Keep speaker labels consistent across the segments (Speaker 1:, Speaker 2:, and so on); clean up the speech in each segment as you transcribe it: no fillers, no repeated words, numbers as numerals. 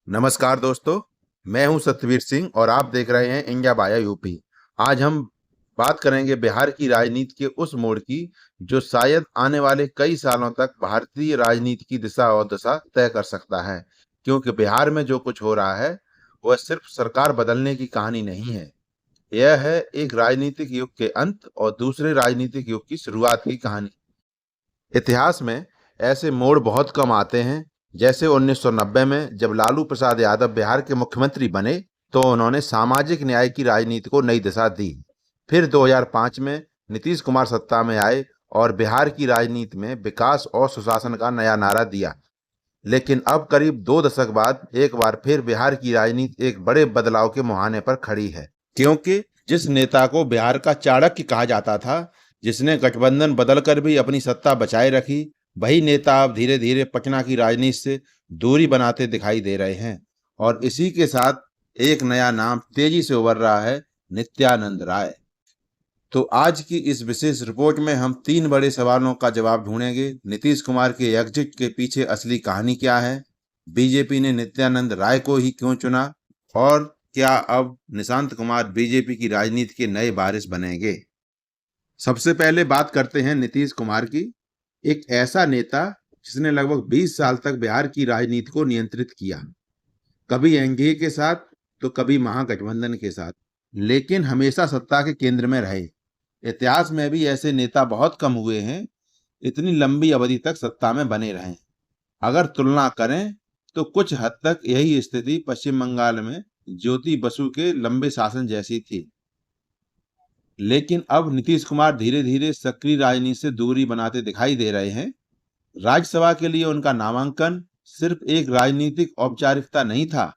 Speaker 1: नमस्कार दोस्तों, मैं हूं सतवीर सिंह और आप देख रहे हैं इंडिया बाया यूपी। आज हम बात करेंगे बिहार की राजनीति के उस मोड़ की जो शायद आने वाले कई सालों तक भारतीय राजनीति की दिशा और दशा तय कर सकता है। क्योंकि बिहार में जो कुछ हो रहा है वह सिर्फ सरकार बदलने की कहानी नहीं है। यह है एक राजनीतिक युग के अंत और दूसरे राजनीतिक युग की शुरुआत की कहानी। इतिहास में ऐसे मोड़ बहुत कम आते हैं। जैसे 1990 में जब लालू प्रसाद यादव बिहार के मुख्यमंत्री बने तो उन्होंने सामाजिक न्याय की राजनीति को नई दिशा दी। फिर 2005 में नीतीश कुमार सत्ता में आए और बिहार की राजनीति में विकास और सुशासन का नया नारा दिया। लेकिन अब करीब 2 दशक बाद एक बार फिर बिहार की राजनीति एक बड़े बदलाव के मुहाने पर खड़ी है। क्योंकि जिस नेता को बिहार का चाणक्य कहा जाता था, जिसने गठबंधन बदलकर भी अपनी सत्ता बचाए रखी, वही नेता अब धीरे धीरे पटना की राजनीति से दूरी बनाते दिखाई दे रहे हैं। और इसी के साथ एक नया नाम तेजी से उभर रहा है, नित्यानंद राय। तो आज की इस विशेष रिपोर्ट में हम 3 बड़े सवालों का जवाब ढूंढेंगे। नीतीश कुमार के एग्जिट के पीछे असली कहानी क्या है, बीजेपी ने नित्यानंद राय को ही क्यों चुना, और क्या अब निशांत कुमार बीजेपी की राजनीति के नए वारिस बनेंगे। सबसे पहले बात करते हैं नीतीश कुमार की। एक ऐसा नेता जिसने लगभग 20 साल तक बिहार की राजनीति को नियंत्रित किया, कभी एनडीए के साथ तो कभी महागठबंधन के साथ, लेकिन हमेशा सत्ता के केंद्र में रहे। इतिहास में भी ऐसे नेता बहुत कम हुए हैं इतनी लंबी अवधि तक सत्ता में बने रहे। अगर तुलना करें तो कुछ हद तक यही स्थिति पश्चिम बंगाल में ज्योति बसु के लंबे शासन जैसी थी। लेकिन अब नीतीश कुमार धीरे धीरे सक्रिय राजनीति से दूरी बनाते दिखाई दे रहे हैं। राज्यसभा के लिए उनका नामांकन सिर्फ एक राजनीतिक औपचारिकता नहीं था,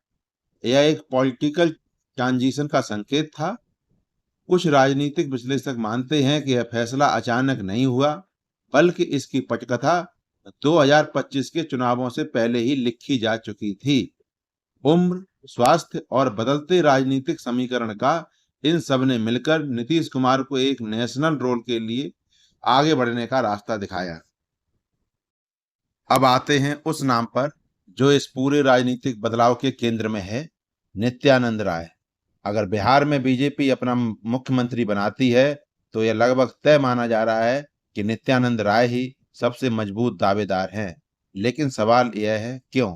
Speaker 1: यह एक पॉलिटिकल ट्रांजिशन का संकेत था। कुछ राजनीतिक विश्लेषक मानते हैं कि यह फैसला अचानक नहीं हुआ, बल्कि इसकी पटकथा 2025 के चुनावों से पहले ही लिखी जा चुकी थी। उम्र, स्वास्थ्य और बदलते राजनीतिक समीकरण का इन सब ने मिलकर नीतीश कुमार को एक नेशनल रोल के लिए आगे बढ़ने का रास्ता दिखाया। अब आते हैं उस नाम पर जो इस पूरे राजनीतिक बदलाव के केंद्र में है, नित्यानंद राय। अगर बिहार में बीजेपी अपना मुख्यमंत्री बनाती है तो यह लगभग तय माना जा रहा है कि नित्यानंद राय ही सबसे मजबूत दावेदार हैं। लेकिन सवाल यह है, क्यों?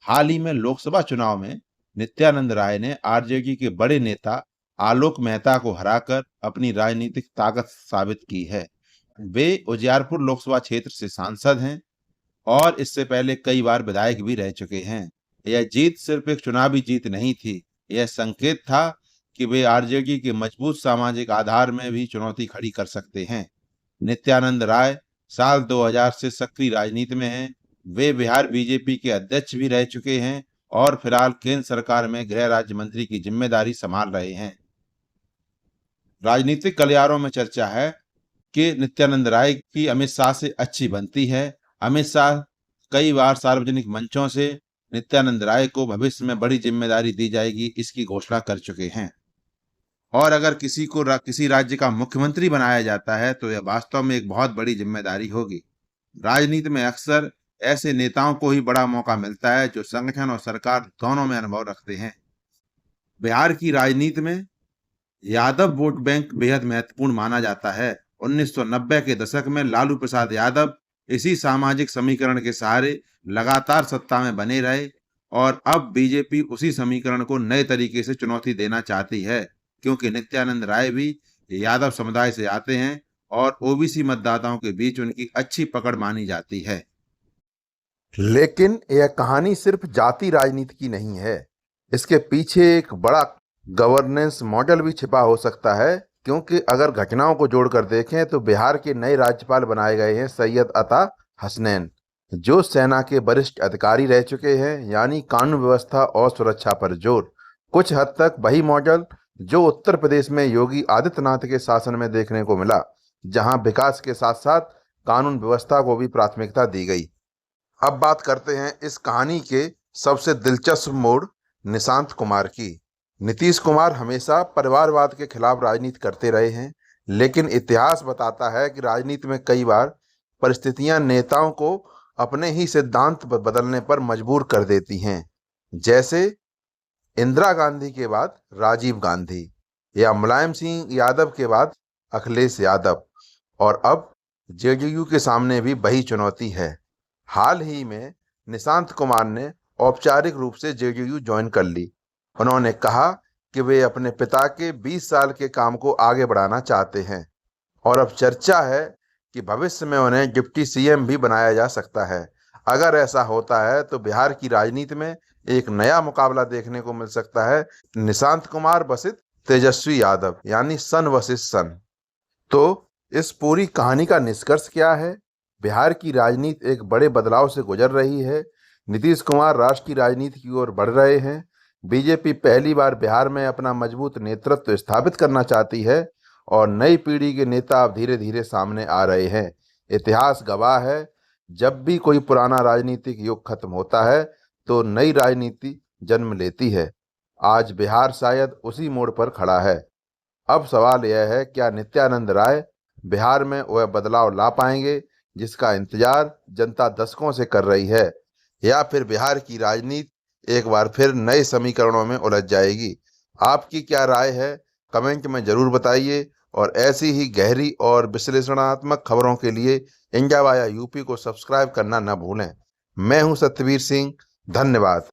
Speaker 1: हाल ही में लोकसभा चुनाव में नित्यानंद राय ने आरजेडी के बड़े नेता आलोक मेहता को हराकर अपनी राजनीतिक ताकत साबित की है। वे उजियारपुर लोकसभा क्षेत्र से सांसद हैं और इससे पहले कई बार विधायक भी रह चुके हैं। यह जीत सिर्फ एक चुनावी जीत नहीं थी, यह संकेत था कि वे आरजेडी के मजबूत सामाजिक आधार में भी चुनौती खड़ी कर सकते हैं। नित्यानंद राय साल 2000 से सक्रिय राजनीति में हैं। वे बिहार बीजेपी के अध्यक्ष भी रह चुके हैं और फिलहाल केंद्र सरकार में गृह राज्य मंत्री की जिम्मेदारी संभाल रहे हैं। राजनीतिक गलियारों में चर्चा है कि नित्यानंद राय की अमित शाह से अच्छी बनती है। अमित शाह कई बार सार्वजनिक मंचों से नित्यानंद राय को भविष्य में बड़ी जिम्मेदारी दी जाएगी इसकी घोषणा कर चुके हैं। और अगर किसी को किसी राज्य का मुख्यमंत्री बनाया जाता है तो यह वास्तव में एक बहुत बड़ी जिम्मेदारी होगी। राजनीति में अक्सर ऐसे नेताओं को ही बड़ा मौका मिलता है जो संगठन और सरकार दोनों में अनुभव रखते हैं। बिहार की राजनीति में यादव वोट बैंक बेहद महत्वपूर्ण माना जाता है। 1990 के दशक में लालू प्रसाद यादव इसी सामाजिक समीकरण के सहारे लगातार सत्ता में बने रहे और अब बीजेपी उसी समीकरण को नए तरीके से चुनौती देना चाहती है, क्योंकि नित्यानंद राय भी यादव समुदाय से आते हैं और ओबीसी मतदाताओं के बीच उनकी अच्छी पकड़ मानी जाती है। लेकिन यह कहानी सिर्फ जाति राजनीति की नहीं है, इसके पीछे एक बड़ा गवर्नेंस मॉडल भी छिपा हो सकता है। क्योंकि अगर घटनाओं को जोड़कर देखें तो बिहार के नए राज्यपाल बनाए गए हैं सैयद अता हसनैन, जो सेना के वरिष्ठ अधिकारी रह चुके हैं, यानी कानून व्यवस्था और सुरक्षा पर जोर। कुछ हद तक वही मॉडल जो उत्तर प्रदेश में योगी आदित्यनाथ के शासन में देखने को मिला, जहां विकास के साथ साथ कानून व्यवस्था को भी प्राथमिकता दी गई। अब बात करते हैं इस कहानी के सबसे दिलचस्प मोड़, निशांत कुमार की। नीतीश कुमार हमेशा परिवारवाद के खिलाफ राजनीति करते रहे हैं, लेकिन इतिहास बताता है कि राजनीति में कई बार परिस्थितियां नेताओं को अपने ही सिद्धांत बदलने पर मजबूर कर देती हैं। जैसे इंदिरा गांधी के बाद राजीव गांधी, या मुलायम सिंह यादव के बाद अखिलेश यादव, और अब जेडीयू के सामने भी वही चुनौती है। हाल ही में निशांत कुमार ने औपचारिक रूप से जेडीयू ज्वाइन कर ली। उन्होंने कहा कि वे अपने पिता के 20 साल के काम को आगे बढ़ाना चाहते हैं और अब चर्चा है कि भविष्य में उन्हें डिप्टी सीएम भी बनाया जा सकता है। अगर ऐसा होता है तो बिहार की राजनीति में एक नया मुकाबला देखने को मिल सकता है, निशांत कुमार बसित तेजस्वी यादव, यानी सन वर्सेस सन। तो इस पूरी कहानी का निष्कर्ष क्या है? बिहार की राजनीति एक बड़े बदलाव से गुजर रही है। नीतीश कुमार राष्ट्र की राजनीति की ओर बढ़ रहे हैं। बीजेपी पहली बार बिहार में अपना मजबूत नेतृत्व स्थापित करना चाहती है और नई पीढ़ी के नेता अब धीरे धीरे सामने आ रहे हैं। इतिहास गवाह है, जब भी कोई पुराना राजनीतिक युग खत्म होता है तो नई राजनीति जन्म लेती है। आज बिहार शायद उसी मोड़ पर खड़ा है। अब सवाल यह है, क्या नित्यानंद राय बिहार में वह बदलाव ला पाएंगे जिसका इंतजार जनता दशकों से कर रही है, या फिर बिहार की राजनीति एक बार फिर नए समीकरणों में उलझ जाएगी? आपकी क्या राय है? कमेंट में जरूर बताइए और ऐसी ही गहरी और विश्लेषणात्मक खबरों के लिए इंडिया वाया यूपी को सब्सक्राइब करना न भूलें। मैं हूं सत्यवीर सिंह। धन्यवाद।